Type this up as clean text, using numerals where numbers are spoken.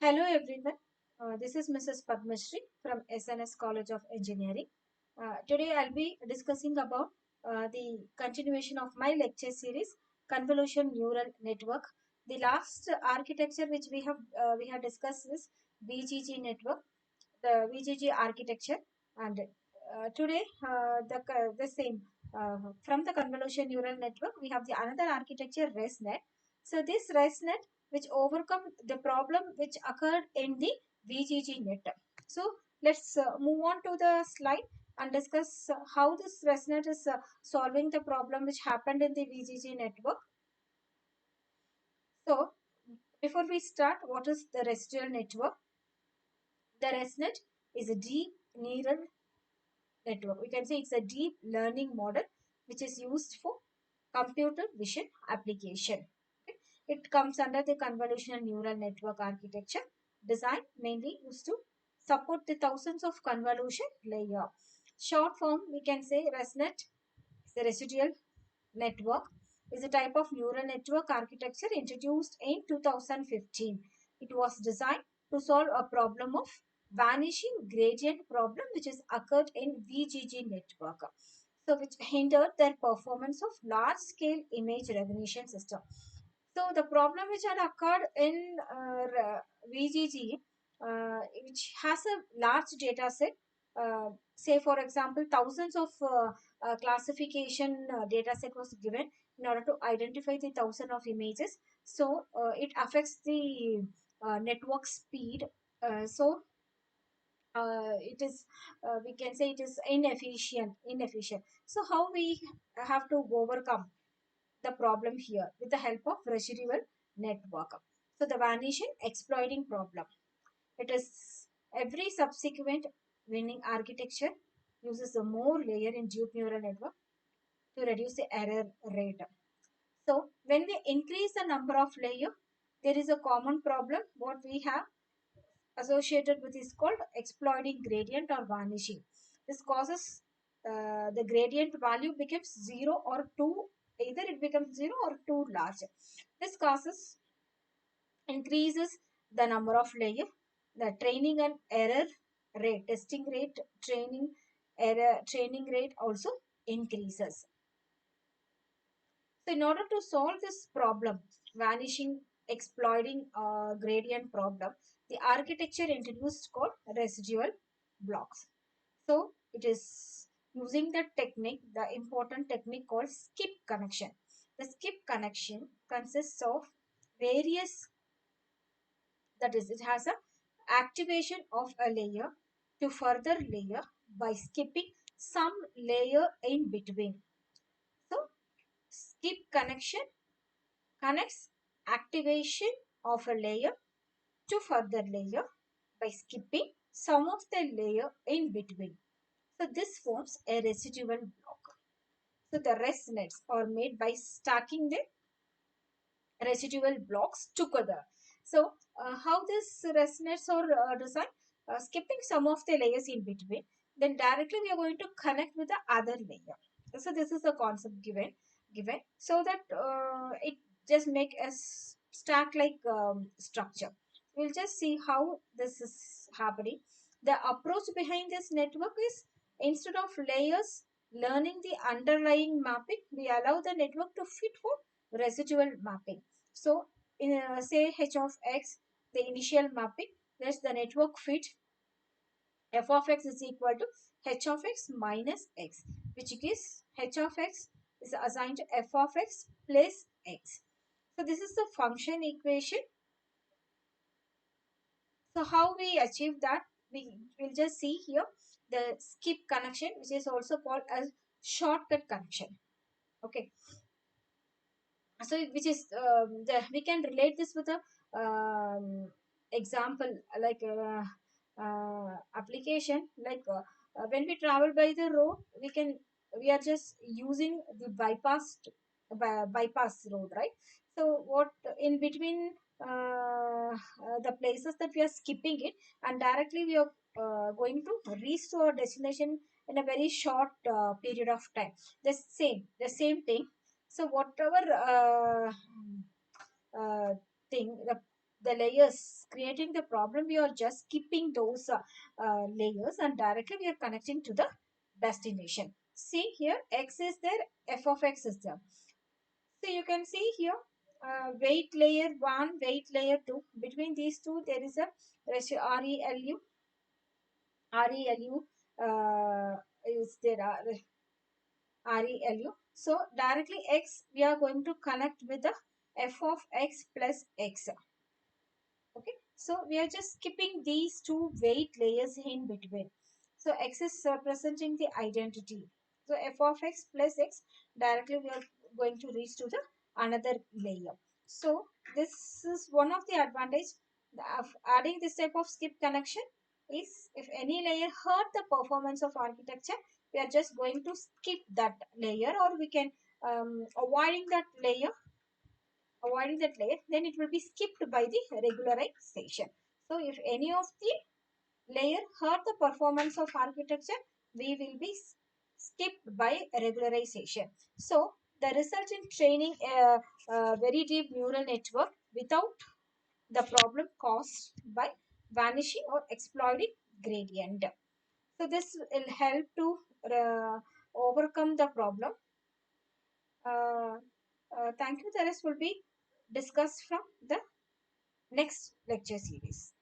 Hello everyone, this is Mrs. Padmashri from SNS College of Engineering. Today I'll be discussing about the continuation of my lecture series, Convolution Neural Network. The last architecture which we have discussed is VGG network, the VGG architecture, and today the same from the convolution neural network we have the another architecture ResNet. So this ResNet which overcome the problem which occurred in the VGG net. So let's move on to the slide and discuss how this ResNet is solving the problem which happened in the VGG network. So before we start, what is the residual network? The ResNet is a deep neural network. We can say it's a deep learning model which is used for computer vision application. Okay. It comes under the convolutional neural network architecture, designed mainly used to support the thousands of convolution layer. Short form, we can say ResNet is the residual network, is a type of neural network architecture introduced in 2015. It was designed to solve a problem of vanishing gradient problem which is occurred in VGG network. So which hindered their performance of large scale image recognition system. So the problem which had occurred in VGG, which has a large data set, say for example, thousands of classification data set was given in order to identify the thousand of images. So it affects the network speed. It is we can say it is inefficient. So how we have to overcome the problem here with the help of residual network. So the vanishing exploiting problem. It is every subsequent winning architecture uses a more layer in deep neural network to reduce the error rate. So when we increase the number of layer, there is a common problem what we have associated with is called exploiting gradient or vanishing. This causes the gradient value becomes 0 or 2, either it becomes 0 or too large. This causes increases the number of layer, the training and error rate, testing rate, training rate also increases. So in order to solve this problem, vanishing, exploiting gradient problem, the architecture introduced called residual blocks. So it is using the technique, the important technique called skip connection. The skip connection consists of various, that is, it has a activation of a layer to further layer by skipping some layer in between. So skip connection connects activation of a layer to further layer by skipping some of the layer in between. So this forms a residual block. So the ResNets are made by stacking the residual blocks together. So how this ResNets are designed? Skipping some of the layers in between, then directly we are going to connect with the other layer. So this is the concept given so that it just make a stack like structure. We'll just see how this is happening. The approach behind this network is, instead of layers learning the underlying mapping, we allow the network to fit for residual mapping. So in say h of x, the initial mapping, that's the network fit f of x is equal to h of x minus x, which gives h of x is assigned to f of x plus x. So this is the function equation. So how we achieve that? We will just see here the skip connection, which is also called as shortcut connection. Okay. So which is we can relate this with a example like application like when we travel by the road, we are just using the bypass road, right? So what in between the places that we are skipping it, and directly we are going to reach to our destination in a very short period of time. The same thing. So whatever uh, thing, the layers creating the problem, we are just skipping those layers and directly we are connecting to the destination. See here, x is there, f of x is there. So you can see here, weight layer 1, weight layer 2. Between these two, there is a ratio RELU. RELU is there, RELU. So directly x, we are going to connect with the f of x plus x. Okay, so we are just skipping these two weight layers in between. So x is representing the identity. So f of x plus x, directly we are going to reach to the another layer. So this is one of the advantage of adding this type of skip connection is if any layer hurt the performance of architecture, we are just going to skip that layer, or we can avoiding that layer, then it will be skipped by the regularization. So if any of the layer hurt the performance of architecture, we will be skipped by regularization. So the result in training a very deep neural network without the problem caused by vanishing or exploiting gradient. So this will help to overcome the problem. Thank you. The rest will be discussed from the next lecture series.